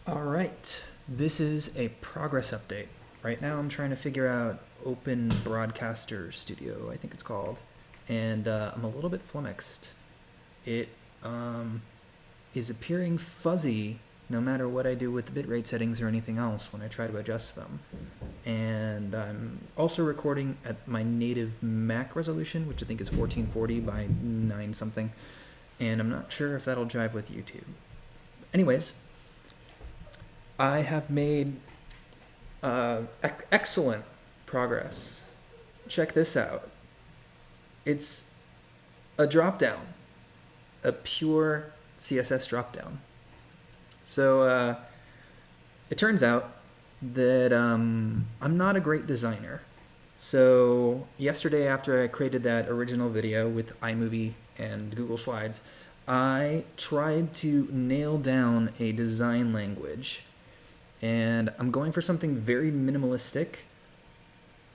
All right, this is a progress update. Right now I'm trying to figure out Open Broadcaster Studio, I think it's called, and I'm a little bit flummoxed. It is appearing fuzzy no matter what I do with the bitrate settings or anything else when I try to adjust them. And I'm also recording at my native Mac resolution, which I think is 1440 by 9 something, and I'm not sure if that'll jive with YouTube. Anyways, I have made excellent progress. Check this out. It's a drop-down, a pure CSS drop-down. So it turns out that I'm not a great designer. So yesterday, after I created that original video with iMovie and Google Slides, I tried to nail down a design language. And I'm going for something very minimalistic,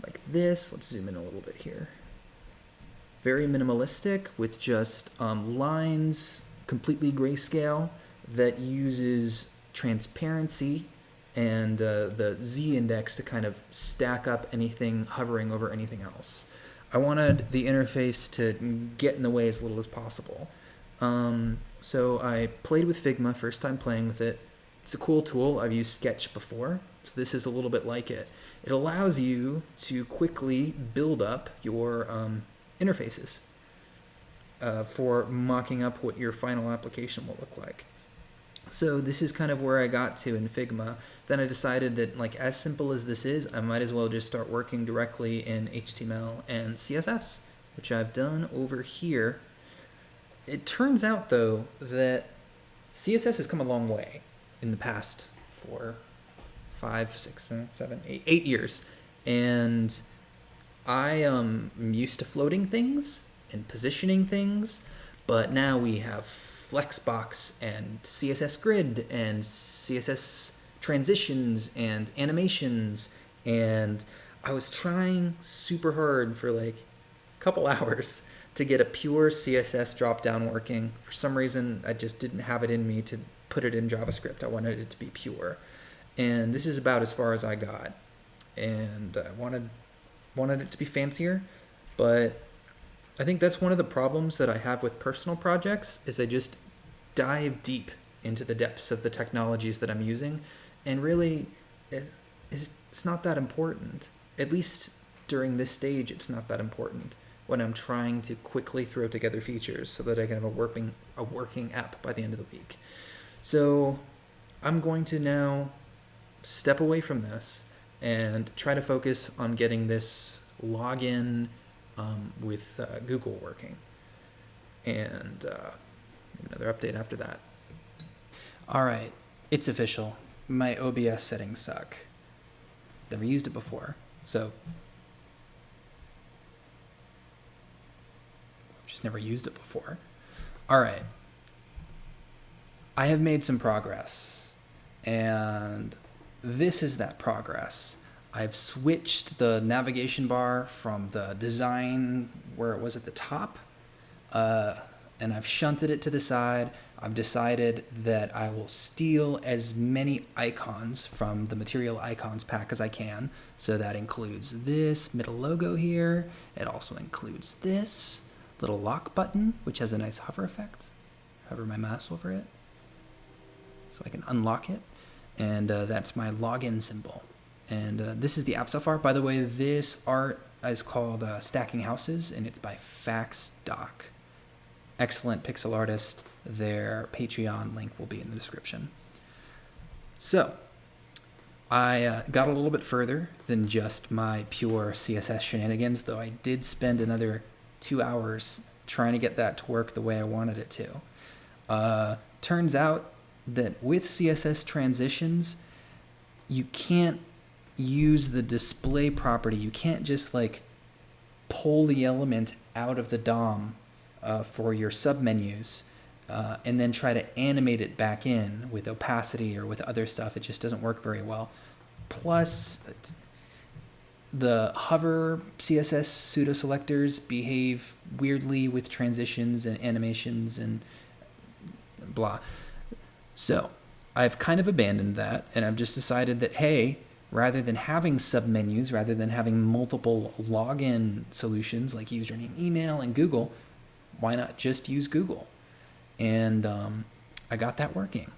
like this. Let's zoom in a little bit here. Very minimalistic with just lines, completely grayscale, that uses transparency and the z-index to kind of stack up anything hovering over anything else. I wanted the interface to get in the way as little as possible. So I played with Figma, first time playing with it. It's a cool tool. I've used Sketch before, so this is a little bit like it. It allows you to quickly build up your interfaces for mocking up what your final application will look like. So this is kind of where I got to in Figma. Then I decided that, like, as simple as this is, I might as well just start working directly in HTML and CSS, which I've done over here. It turns out, though, that CSS has come a long way in the past 4, 5, 6, 7, 8 years. And I am used to floating things and positioning things, but now we have Flexbox and CSS Grid and CSS transitions and animations, and I was trying super hard for like a couple hours to get a pure CSS dropdown working. For some reason, I just didn't have it in me to put it in JavaScript. I wanted it to be pure. And this is about as far as I got. And I wanted it to be fancier, but I think that's one of the problems that I have with personal projects is I just dive deep into the depths of the technologies that I'm using, and really it's not that important. At least during this stage, it's not that important when I'm trying to quickly throw together features so that I can have a working app by the end of the week. So I'm going to now step away from this and try to focus on getting this login with Google working. And another update after that. All right, it's official. My OBS settings suck. Never used it before, so I've just never used it before. All right. I have made some progress, and this is that progress. I've switched the navigation bar from the design where it was at the top, and I've shunted it to the side. I've decided that I will steal as many icons from the Material Icons pack as I can. So that includes this middle logo here. It also includes this little lock button, which has a nice hover effect. Hover my mouse over it so I can unlock it. And that's my login symbol. And this is the app so far. By the way, this art is called Stacking Houses, and it's by FaxDoc. Excellent pixel artist. Their Patreon link will be in the description. So I got a little bit further than just my pure CSS shenanigans, though I did spend another 2 hours trying to get that to work the way I wanted it to. Turns out that with CSS transitions, you can't use the display property. You can't just like pull the element out of the DOM for your submenus and then try to animate it back in with opacity or with other stuff. It just doesn't work very well. Plus, the hover CSS pseudo selectors behave weirdly with transitions and animations and blah. So I've kind of abandoned that, and I've just decided that, hey, rather than having submenus, rather than having multiple login solutions like username, email, and Google, why not just use Google? And I got that working.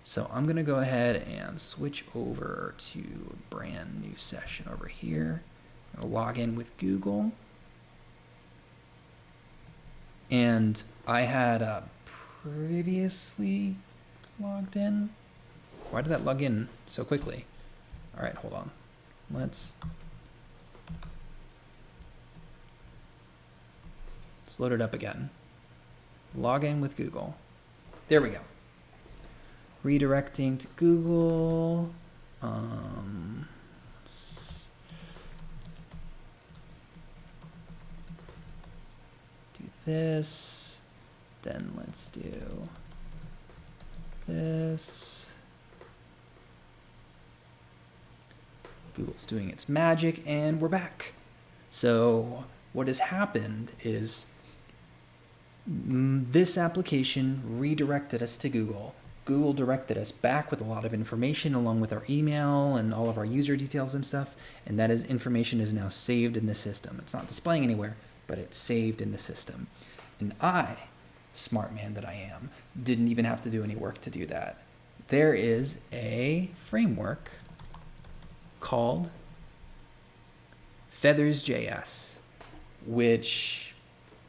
So I'm going to go ahead and switch over to a brand new session over here. I'm going to log in with Google. And I had previously logged in. Why did that log in so quickly? All right, hold on. Let's load it up again. Log in with Google. There we go. Redirecting to Google. Let's do this. Then let's do this. Google's doing its magic, and we're back. So what has happened is this application redirected us to Google. Google directed us back with a lot of information along with our email and all of our user details and stuff, and that information is now saved in the system. It's not displaying anywhere, but it's saved in the system. And I, smart man that I am, didn't even have to do any work to do that. There is a framework called feathers.js, which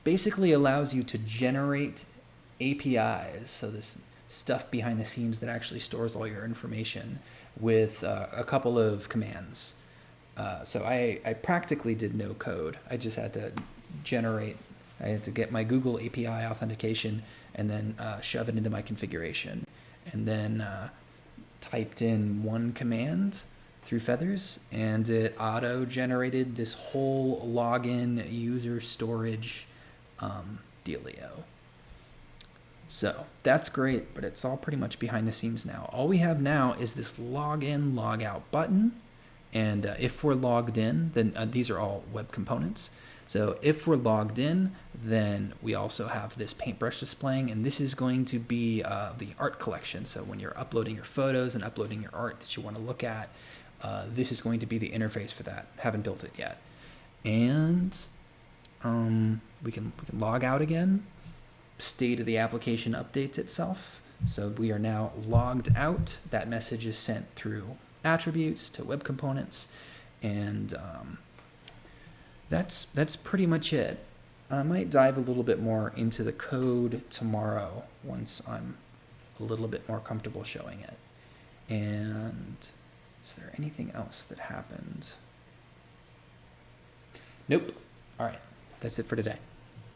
basically allows you to generate APIs, so this stuff behind the scenes that actually stores all your information, with a couple of commands. So I practically did no code. I just had to I had to get my Google API authentication and then shove it into my configuration, and then typed in one command through Feathers, and it auto-generated this whole login user storage dealio. So that's great, but it's all pretty much behind the scenes now. All we have now is this login, logout button, and if we're logged in, then these are all web components. So if we're logged in, then we also have this paintbrush displaying, and this is going to be the art collection. So when you're uploading your photos and uploading your art that you want to look at, this is going to be the interface for that. Haven't built it yet. And we can log out again. State of the application updates itself. So we are now logged out. That message is sent through attributes to web components, and that's pretty much it. I might dive a little bit more into the code tomorrow once I'm a little bit more comfortable showing it. And is there anything else that happened? Nope. All right. That's it for today.